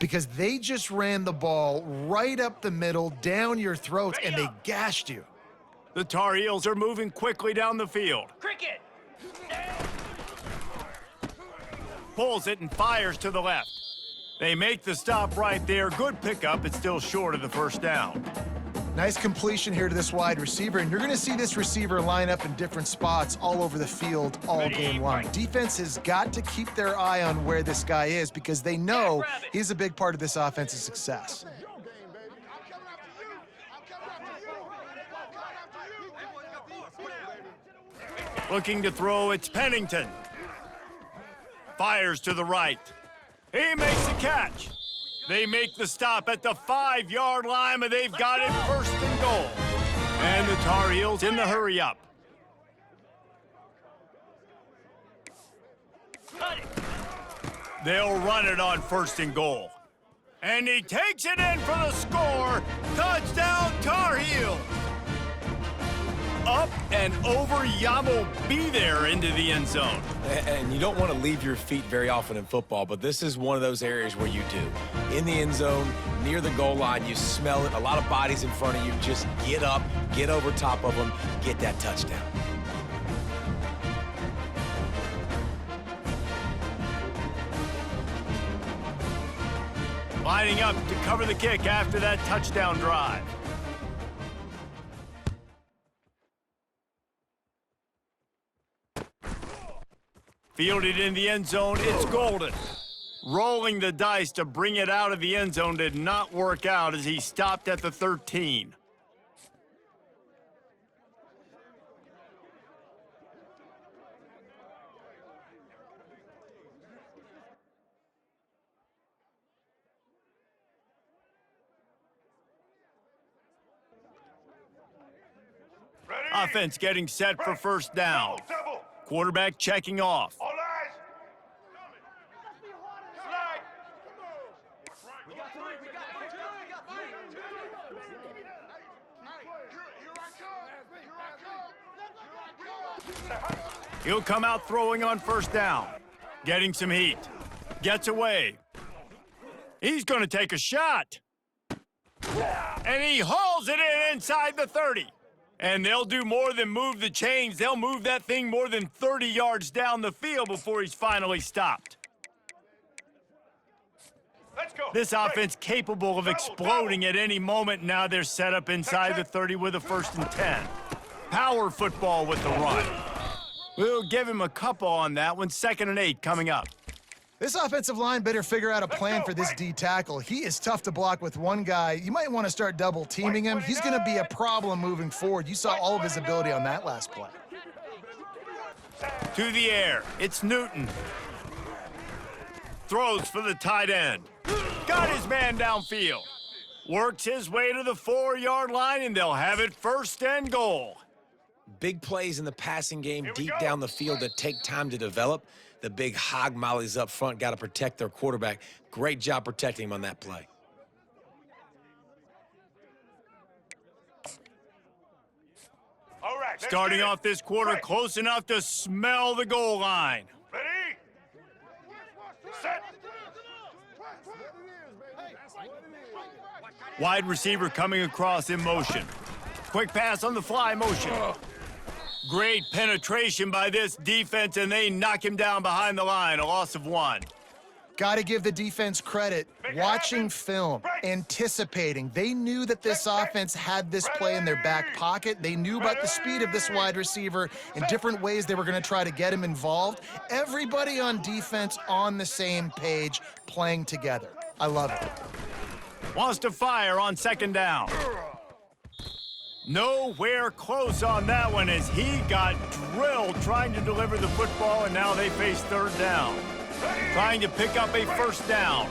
because they just ran the ball right up the middle, down your throats, and they gashed you. The Tar Heels are moving quickly down the field. Cricket! Pulls it and fires to the left. They make the stop right there. Good pickup. It's still short of the first down. Nice completion here to this wide receiver, and you're going to see this receiver line up in different spots all over the field all game long. Defense has got to keep their eye on where this guy is because they know he's a big part of this offense's success. Looking to throw, it's Pennington. Fires to the right. He makes the catch. They make the stop at the 5-yard line, but they've got it first and goal. And the Tar Heels in the hurry up. They'll run it on first and goal. And he takes it in for the score. Touchdown, Tar Heels. Up and over, Yamo be there into the end zone. And you don't want to leave your feet very often in football, but this is one of those areas where you do. In the end zone, near the goal line, you smell it. A lot of bodies in front of you. Just get up, get over top of them, get that touchdown. Lining up to cover the kick after that touchdown drive. Fielded in the end zone, it's Golden. Rolling the dice to bring it out of the end zone did not work out as he stopped at the 13. Offense getting set for first down. Quarterback checking off. He'll come out throwing on first down. Getting some heat. Gets away. He's going to take a shot. And he hauls it in inside the 30. And they'll do more than move the chains. They'll move that thing more than 30 yards down the field before he's finally stopped. Let's go. This offense capable of exploding at any moment. Now they're set up inside the 30 with a 1st and 10. Power football with the run. We'll give him a couple on that one. 2nd and 8 coming up. This offensive line better figure out a plan for this D tackle. He is tough to block with one guy. You might want to start double teaming him. He's going to be a problem moving forward. You saw all of his ability on that last play. To the air, it's Newton. Throws for the tight end. Got his man downfield. Works his way to the 4-yard line, and they'll have it 1st and goal. Big plays in the passing game deep down the field that take time to develop. The big hog mollies up front got to protect their quarterback. Great job protecting him on that play. All right, Starting off this quarter close enough to smell the goal line. Ready? Set. Wide receiver coming across in motion. Quick pass on the fly motion. Great penetration by this defense, and they knock him down behind the line. A loss of 1. Got to give the defense credit. Watching film, anticipating. They knew that this offense had this play in their back pocket. They knew about the speed of this wide receiver and different ways they were going to try to get him involved. Everybody on defense on the same page, playing together. I love it. Wants to fire on 2nd down. Nowhere close on that one as he got drilled trying to deliver the football, and now they face 3rd down. Trying to pick up a 1st down.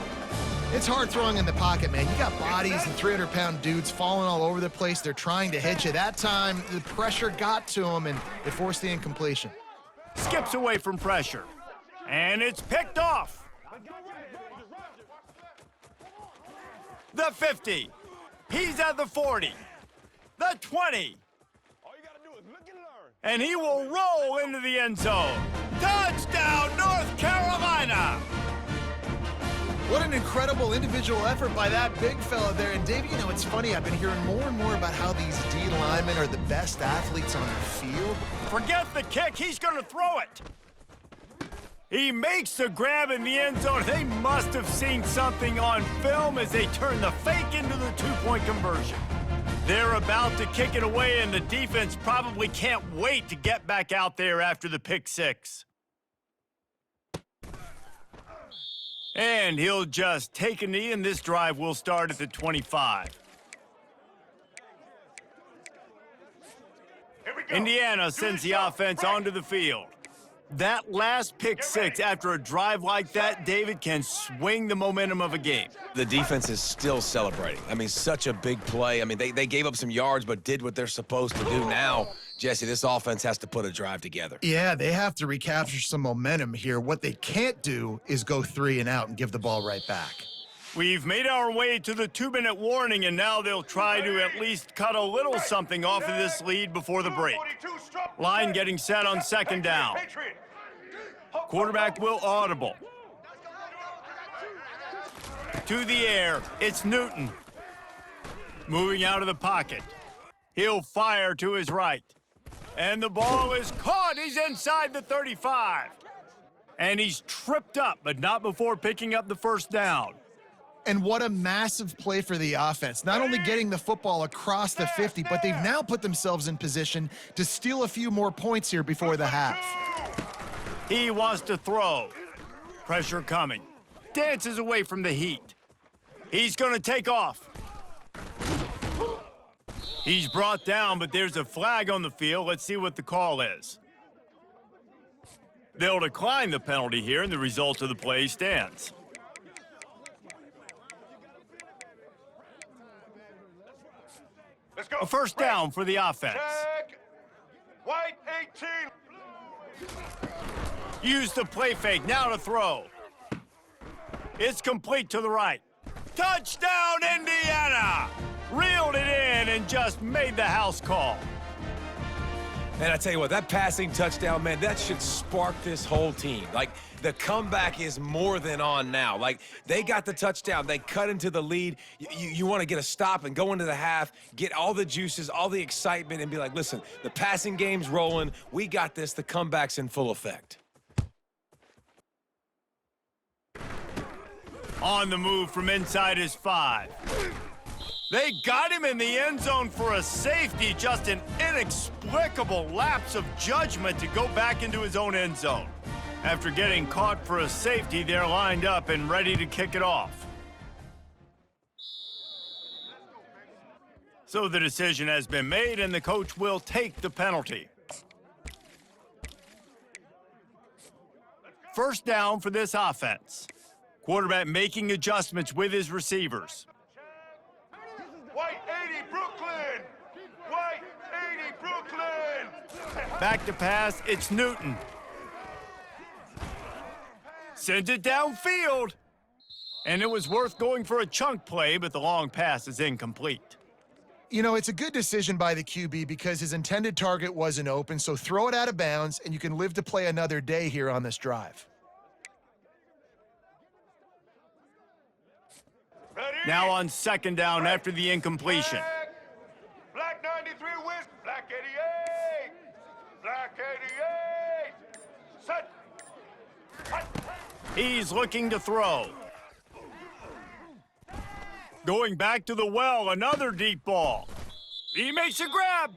It's hard throwing in the pocket, man. You got bodies and 300-pound dudes falling all over the place. They're trying to hit you. That time, the pressure got to him, and it forced the incompletion. Skips away from pressure. And it's picked off. The 50. He's at the 40. The 20. And he will roll into the end zone. Touchdown, North Carolina! What an incredible individual effort by that big fella there. And Dave, you know, it's funny, I've been hearing more and more about how these D linemen are the best athletes on the field. Forget the kick, he's gonna throw it. He makes the grab in the end zone. They must have seen something on film as they turn the fake into the two-point conversion. They're about to kick it away, and the defense probably can't wait to get back out there after the pick six. And he'll just take a knee, and this drive will start at the 25. Here we go. Indiana sends the offense onto the field. That last pick six after a drive like that, David, can swing the momentum of a game. The defense is still celebrating. I mean, such a big play. I mean, they gave up some yards, but did what they're supposed to do. Now, Jesse, this offense has to put a drive together. Yeah, they have to recapture some momentum here. What they can't do is go 3 and out and give the ball right back. We've made our way to the 2-minute warning, and now they'll try to at least cut a little something off of this lead before the break. Line getting set on second down. Quarterback will audible. To the air, it's Newton. Moving out of the pocket. He'll fire to his right. And the ball is caught. He's inside the 35. And he's tripped up, but not before picking up the first down. And what a massive play for the offense. Not only getting the football across the 50, but they've now put themselves in position to steal a few more points here before the half. He wants to throw. Pressure coming. Dances away from the heat. He's going to take off. He's brought down, but there's a flag on the field. Let's see what the call is. They'll decline the penalty here, and the result of the play stands. Let's go. A first down for the offense. Check. White 18. Use the play fake, now to throw. It's complete to the right. Touchdown, Indiana! Reeled it in and just made the house call. And I tell you what, that passing touchdown, man, that should spark this whole team. Like, the comeback is more than on now. Like, they got the touchdown. They cut into the lead. You want to get a stop and go into the half, get all the juices, all the excitement, and be like, listen, the passing game's rolling. We got this. The comeback's in full effect. On the move from inside his 5. They got him in the end zone for a safety. Just an inexplicable lapse of judgment to go back into his own end zone. After getting caught for a safety, they're lined up and ready to kick it off. So the decision has been made, and the coach will take the penalty. First down for this offense. Quarterback making adjustments with his receivers. White 80, Brooklyn. White 80, Brooklyn. Back to pass, it's Newton. Sends it downfield. And it was worth going for a chunk play, but the long pass is incomplete. You know, it's a good decision by the QB because his intended target wasn't open, so throw it out of bounds, and you can live to play another day here on this drive. Ready? Now on second down after the incompletion. Black 93 wins. Black 88. Black 88. Set. He's looking to throw. Going back to the well, another deep ball. He makes a grab.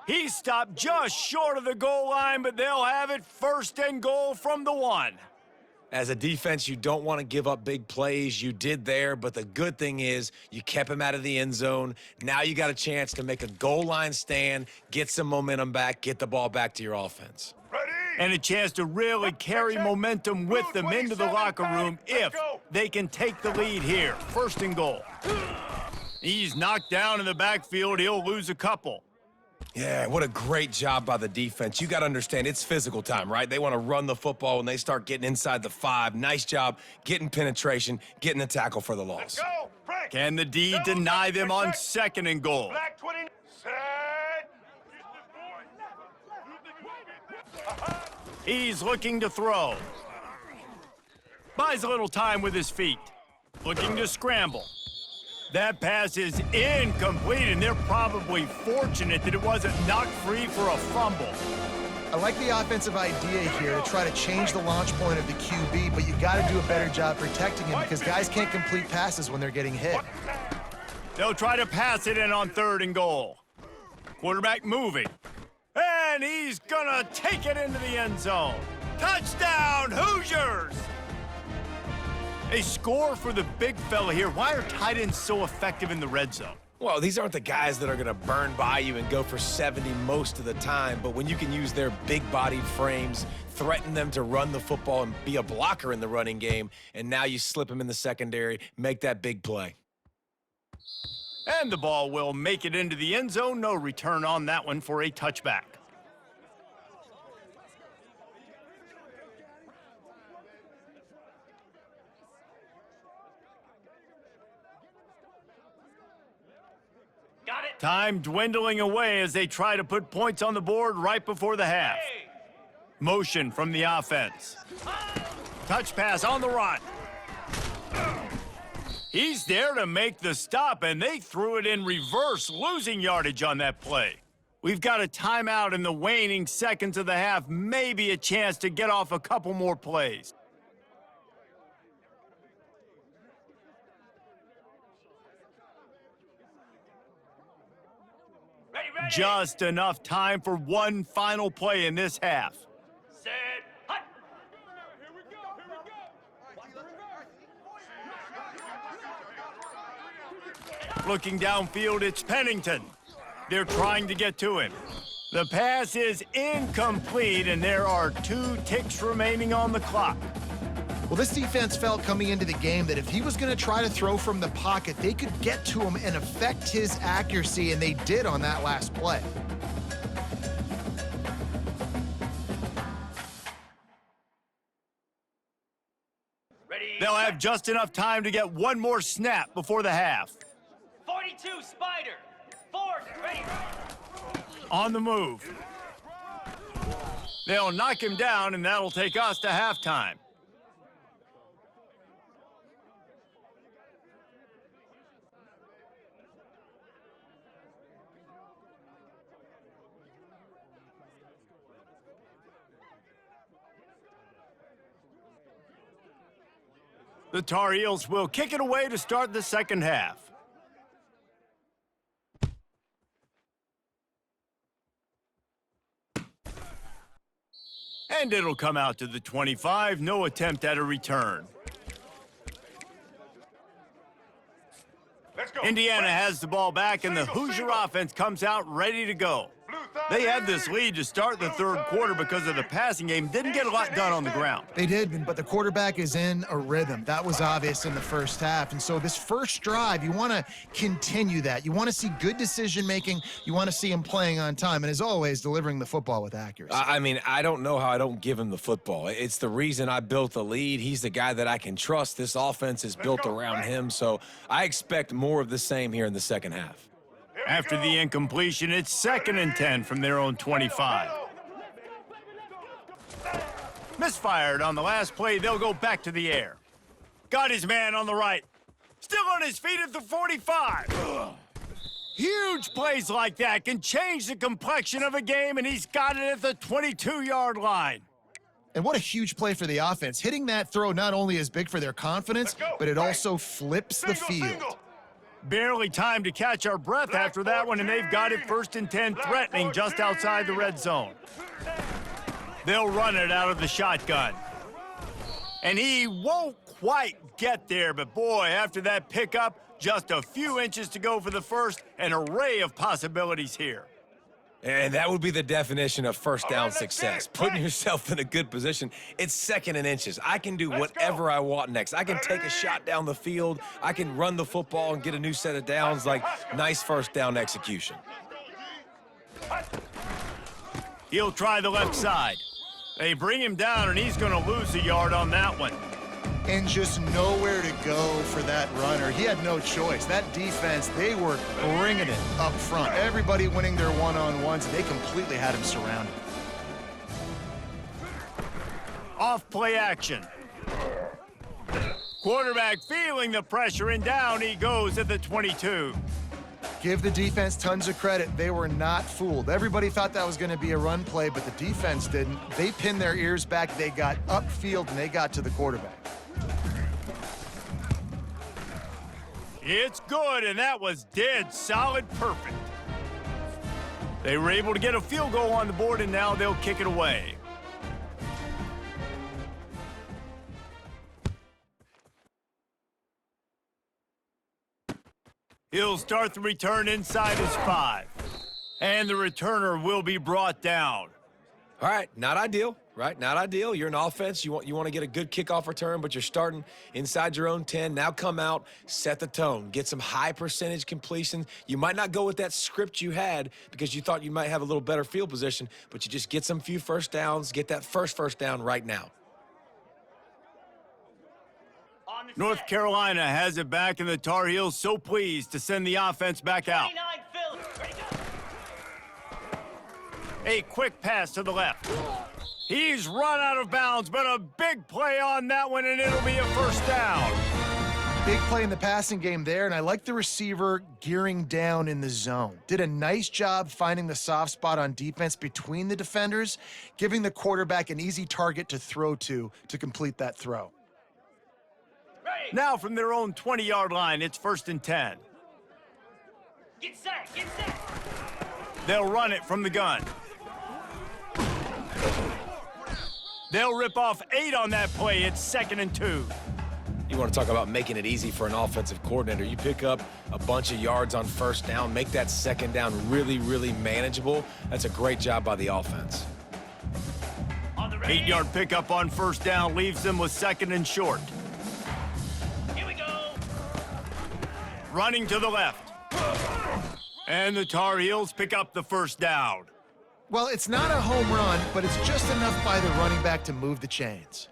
He stopped just short of the goal line, but they'll have it first and goal from the 1. As a defense, you don't want to give up big plays. You did there, but the good thing is you kept him out of the end zone. Now you got a chance to make a goal line stand, get some momentum back, get the ball back to your offense. Ready? And a chance to really carry momentum with them into the locker room if they can take the lead here. First and goal. He's knocked down in the backfield. He'll lose a couple. Yeah, what a great job by the defense. You got to understand, it's physical time, right? They want to run the football when they start getting inside the 5. Nice job getting penetration, getting the tackle for the loss. Go. Frank. Can the D deny them on second and goal? Black 20. Set. He's looking to throw. Buys a little time with his feet. Looking to scramble. That pass is incomplete, and they're probably fortunate that it wasn't knocked free for a fumble. I like the offensive idea here to try to change the launch point of the QB, but you got to do a better job protecting him because guys can't complete passes when they're getting hit. They'll try to pass it in on 3rd and goal. Quarterback moving. And he's gonna take it into the end zone. Touchdown, Hoosiers! A score for the big fella here. Why are tight ends so effective in the red zone? Well, these aren't the guys that are going to burn by you and go for 70 most of the time, but when you can use their big-bodied frames, threaten them to run the football and be a blocker in the running game, and now you slip them in the secondary, make that big play. And the ball will make it into the end zone. No return on that one for a touchback. Got it. Time dwindling away as they try to put points on the board right before the half. Motion from the offense. Touch pass on the run. He's there to make the stop, and they threw it in reverse, losing yardage on that play. We've got a timeout in the waning seconds of the half, maybe a chance to get off a couple more plays. Ready. Just enough time for one final play in this half. Set. Hut. Looking downfield, it's Pennington. They're trying to get to him. The pass is incomplete, and there are 2 ticks remaining on the clock. Well, this defense felt coming into the game that if he was going to try to throw from the pocket, they could get to him and affect his accuracy, and they did on that last play. Ready. They'll have just enough time to get one more snap before the half. 42 Spider. 4th. Ready. On the move. They'll knock him down, and that'll take us to halftime. The Tar Heels will kick it away to start the second half. And it'll come out to the 25. No attempt at a return. Let's go. Indiana has the ball back, and the Hoosier offense comes out ready to go. They had this lead to start the 3rd quarter because of the passing game. Didn't get a lot done on the ground. They did, but the quarterback is in a rhythm. That was obvious in the first half. And so this first drive, you want to continue that. You want to see good decision-making. You want to see him playing on time. And as always, delivering the football with accuracy. I mean, I don't know how I don't give him the football. It's the reason I built the lead. He's the guy that I can trust. This offense is built around him. So I expect more of the same here in the second half. After the incompletion, it's 2nd and 10 from their own 25. Misfired on the last play, they'll go back to the air. Got his man on the right. Still on his feet at the 45. Huge plays like that can change the complexion of a game, and he's got it at the 22-yard line. And what a huge play for the offense. Hitting that throw not only is big for their confidence, but it also flips the field. Barely time to catch our breath after that one, and they've got it 1st and 10, threatening just outside the red zone. They'll run it out of the shotgun. And he won't quite get there, but boy, after that pickup, just a few inches to go for the first, an array of possibilities here. And that would be the definition of first down success. Putting yourself in a good position. It's 2nd and inches. I can do whatever I want next. I can take a shot down the field. I can run the football and get a new set of downs. Like, nice first down execution. He'll try the left side. They bring him down, and he's going to lose a yard on that one. And just nowhere to go for that runner. He had no choice. That defense, they were bringing it up front. Everybody winning their one-on-ones. They completely had him surrounded. Off play action. Quarterback feeling the pressure, and down he goes at the 22. Give the defense tons of credit. They were not fooled. Everybody thought that was going to be a run play, but the defense didn't. They pinned their ears back. They got upfield, and they got to the quarterback. It's good, and that was dead solid perfect. They were able to get a field goal on the board, and now they'll kick it away. He'll start the return inside his 5. And the returner will be brought down. All right, not ideal, right? Not ideal. You're an offense. You want to get a good kickoff return, but you're starting inside your own 10. Now come out, set the tone, get some high percentage completion. You might not go with that script you had because you thought you might have a little better field position, but you just get some few first downs, get that first down right now. On the North set. Carolina has it back, and the Tar Heels so pleased to send the offense back out. 29 Phillips. Ready, go. A quick pass to the left. He's run out of bounds, but a big play on that one, and it'll be a first down. Big play in the passing game there, and I like the receiver gearing down in the zone. Did a nice job finding the soft spot on defense between the defenders, giving the quarterback an easy target to throw to complete that throw. Ready. Now from their own 20-yard line, it's 1st and 10. Get set. Get set. They'll run it from the gun. They'll rip off 8 on that play. It's 2nd and 2. You want to talk about making it easy for an offensive coordinator. You pick up a bunch of yards on first down, make that second down really, really manageable. That's a great job by the offense. On the ready. 8-yard pickup on first down leaves them with 2nd and short. Here we go. Running to the left. And the Tar Heels pick up the first down. Well, it's not a home run, but it's just enough by the running back to move the chains.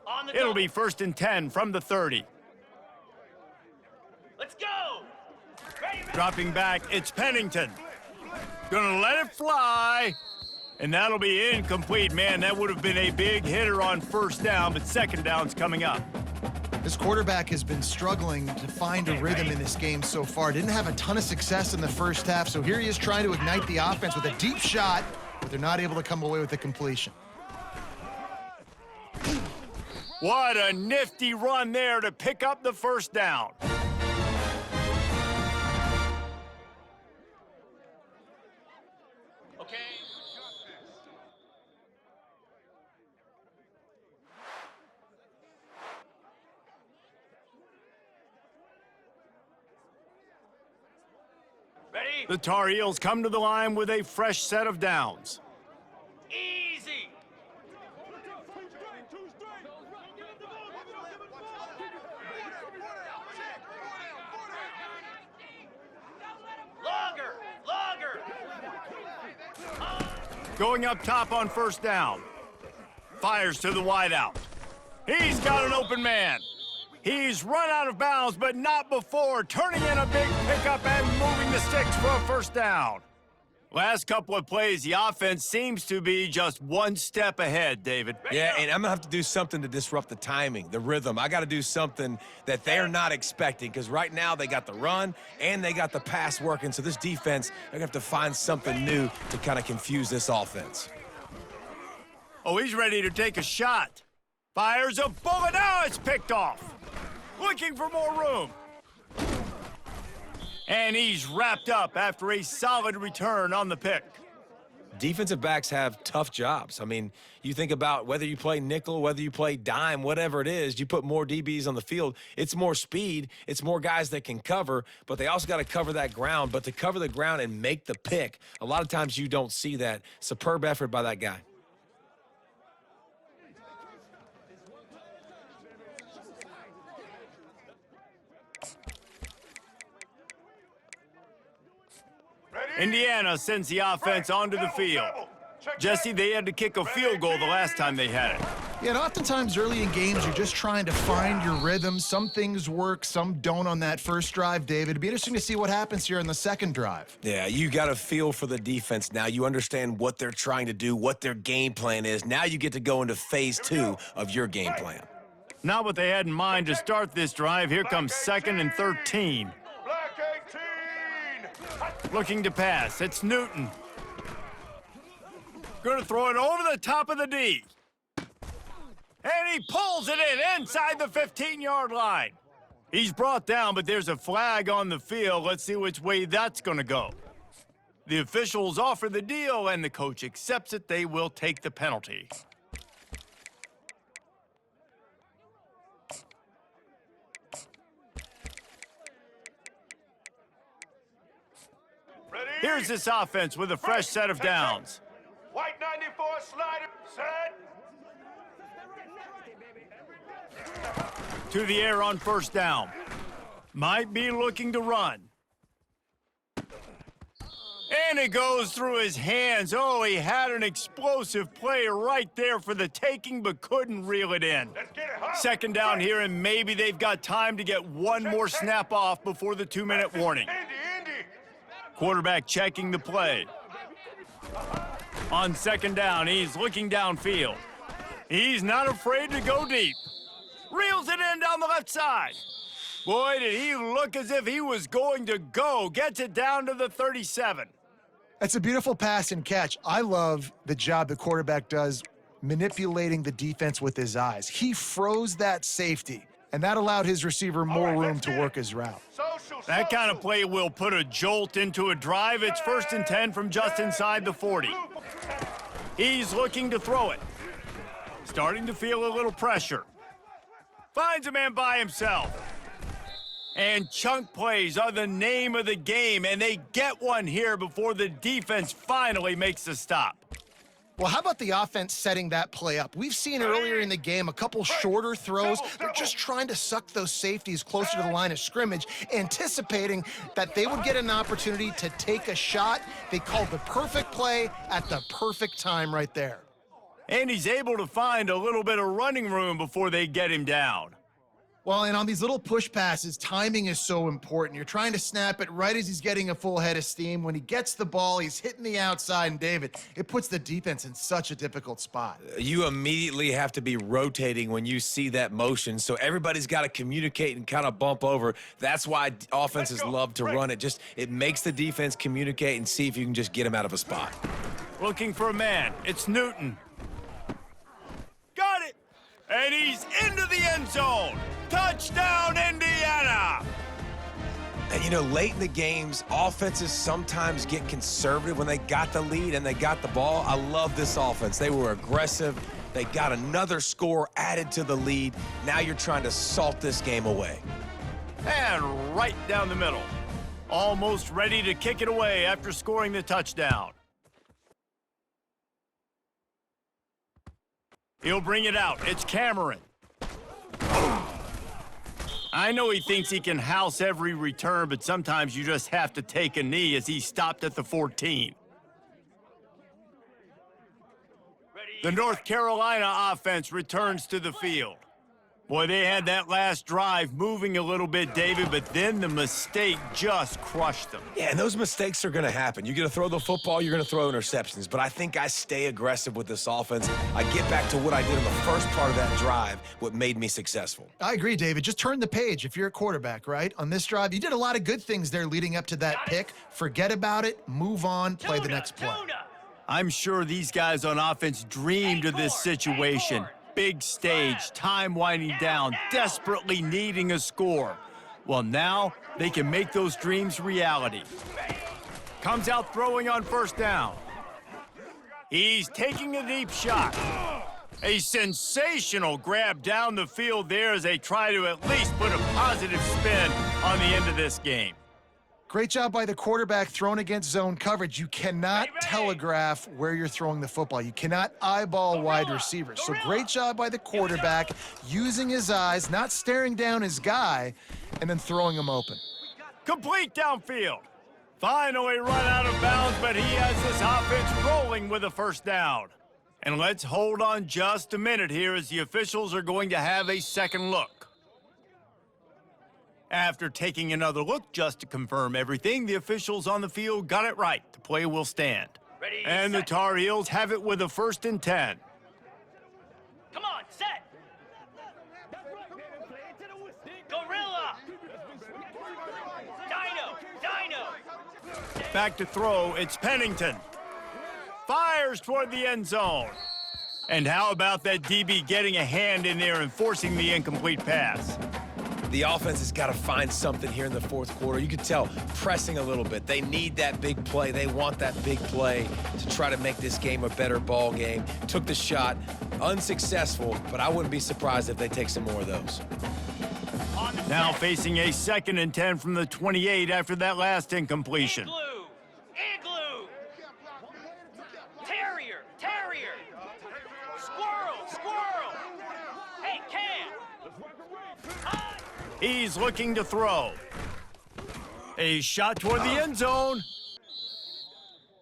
On the It'll go. be 1st and 10 from the 30. Let's go. Ready, ready. Dropping back, it's Pennington. Gonna let it fly. And that'll be incomplete. Man, that would have been a big hitter on first down, but second down's coming up. This quarterback has been struggling to find a rhythm in this game so far. Didn't have a ton of success in the first half, so here he is trying to ignite the offense with a deep shot, but they're not able to come away with the completion. What a nifty run there to pick up the first down. Okay. Ready? The Tar Heels come to the line with a fresh set of downs. Easy. Longer. Longer. Going up top on first down. Fires to the wideout. He's got an open man. He's run out of bounds, but not before turning in a big pickup and moving the sticks for a first down. Last couple of plays, the offense seems to be just one step ahead, David. Yeah, and I'm going to have to do something to disrupt the timing, the rhythm. I got to do something that they're not expecting because right now they got the run and they got the pass working. So this defense, they're going to have to find something new to kind of confuse this offense. Oh, he's ready to take a shot. Fires a bullet. Now it's picked off. Looking for more room. And he's wrapped up after a solid return on the pick. Defensive backs have tough jobs. I mean, you think about whether you play nickel, whether you play dime, whatever it is, you put more DBs on the field. It's more speed. It's more guys that can cover, but they also got to cover that ground. But to cover the ground and make the pick, a lot of times you don't see that. Superb effort by that guy. Indiana sends the offense onto the field. Jesse, they had to kick a field goal the last time they had it. Yeah, and oftentimes early in games, you're just trying to find your rhythm. Some things work, some don't on that first drive, David. It'd be interesting to see what happens here in the second drive. Yeah, you got a feel for the defense now. You understand what they're trying to do, what their game plan is. Now you get to go into phase 2 of your game plan. Not what they had in mind to start this drive. Here comes 2nd and 13. Black 18. Looking to pass. It's Newton. Going to throw it over the top of the D. And he pulls it in inside the 15-yard line. He's brought down, but there's a flag on the field. Let's see which way that's going to go. The officials offer the deal, and the coach accepts it. They will take the penalty. Ready? Here's this offense with a fresh set of downs. White 94 slider. Set. To the air on 1st down. Might be looking to run. And it goes through his hands. Oh, he had an explosive play right there for the taking, but couldn't reel it in. Let's get it hot. 2nd down here, and maybe they've got time to get one more snap off before the 2-minute warning. Indy. Quarterback checking the play. On 2nd down, he's looking downfield. He's not afraid to go deep. Reels it in down the left side. Boy, did he look as if he was going to go. Gets it down to the 37. That's a beautiful pass and catch. I love the job the quarterback does manipulating the defense with his eyes. He froze that safety, and that allowed his receiver more room to work his route. That kind of play will put a jolt into a drive. It's 1st and 10 from just inside the 40. He's looking to throw it. Starting to feel a little pressure. Finds a man by himself. And chunk plays are the name of the game, and they get one here before the defense finally makes the stop. Well, how about the offense setting that play up? We've seen earlier in the game a couple shorter throws. They're just trying to suck those safeties closer to the line of scrimmage, anticipating that they would get an opportunity to take a shot. They called the perfect play at the perfect time right there. And he's able to find a little bit of running room before they get him down. Well, and on these little push passes, timing is so important. You're trying to snap it right as he's getting a full head of steam. When he gets the ball, he's hitting the outside, and David, it puts the defense in such a difficult spot. You immediately have to be rotating when you see that motion, so everybody's got to communicate and kind of bump over. That's why offenses love to run it. It makes the defense communicate and see if you can just get him out of a spot. Looking for a man. It's Newton. Got it! And he's into the end zone. Touchdown, Indiana! And, you know, late in the games, offenses sometimes get conservative when they got the lead and they got the ball. I love this offense. They were aggressive. They got another score added to the lead. Now you're trying to salt this game away. And right down the middle. Almost ready to kick it away after scoring the touchdown. He'll bring it out. It's Cameron. I know he thinks he can house every return, but sometimes you just have to take a knee as he stopped at the 14. The North Carolina offense returns to the field. Boy, they had that last drive moving a little bit, David, but then the mistake just crushed them. Yeah, and those mistakes are going to happen. You're going to throw the football, you're going to throw interceptions, but I think I stay aggressive with this offense. I get back to what I did in the first part of that drive, what made me successful. I agree, David. Just turn the page if you're a quarterback, right? On this drive, you did a lot of good things there leading up to that pick. Forget about it, move on, play the next play. I'm sure these guys on offense dreamed of this situation. Big stage, time winding down, desperately needing a score. Well, now they can make those dreams reality. Comes out throwing on 1st down. He's taking a deep shot. A sensational grab down the field there as they try to at least put a positive spin on the end of this game. Great job by the quarterback thrown against zone coverage. You cannot telegraph where you're throwing the football. You cannot eyeball wide receivers. So great job by the quarterback using his eyes, not staring down his guy, and then throwing him open. Complete downfield. Finally run out of bounds, but he has this offense rolling with a 1st down. And let's hold on just a minute here as the officials are going to have a second look. After taking another look just to confirm everything, the officials on the field got it right. The play will stand. Ready, And the set. Tar Heels have it with a 1st and 10. Come on, set. Back to throw, it's Pennington. Fires toward the end zone. And how about that DB getting a hand in there and forcing the incomplete pass? The offense has got to find something here in the fourth quarter. You could tell pressing a little bit. They need that big play. They want that big play to try to make this game a better ball game. Took the shot, unsuccessful, but I wouldn't be surprised if they take some more of those. Now facing a 2nd and 10 from the 28 after that last incompletion. Igloo! Terrier! Squirrel! Hey, Cam! He's looking to throw. A shot toward the end zone.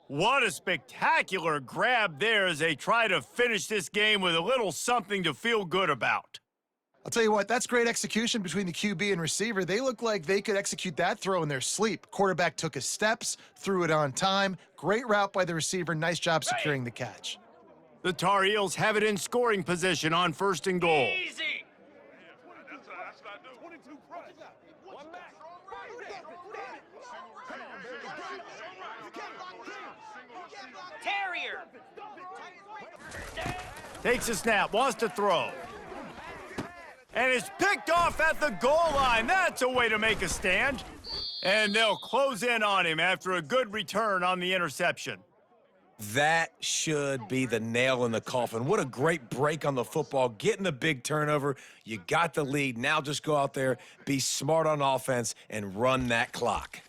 What a spectacular grab there as they try to finish this game with a little something to feel good about. I'll tell you what, that's great execution between the QB and receiver. They look like they could execute that throw in their sleep. Quarterback took his steps, threw it on time. Great route by the receiver. Nice job securing the catch. The Tar Heels have it in scoring position on 1st and goal. Easy! Terrier! Takes a snap, wants to throw. And it's picked off at the goal line. That's a way to make a stand. And they'll close in on him after a good return on the interception. That should be the nail in the coffin. What a great break on the football, getting the big turnover. You got the lead. Now just go out there, be smart on offense, and run that clock.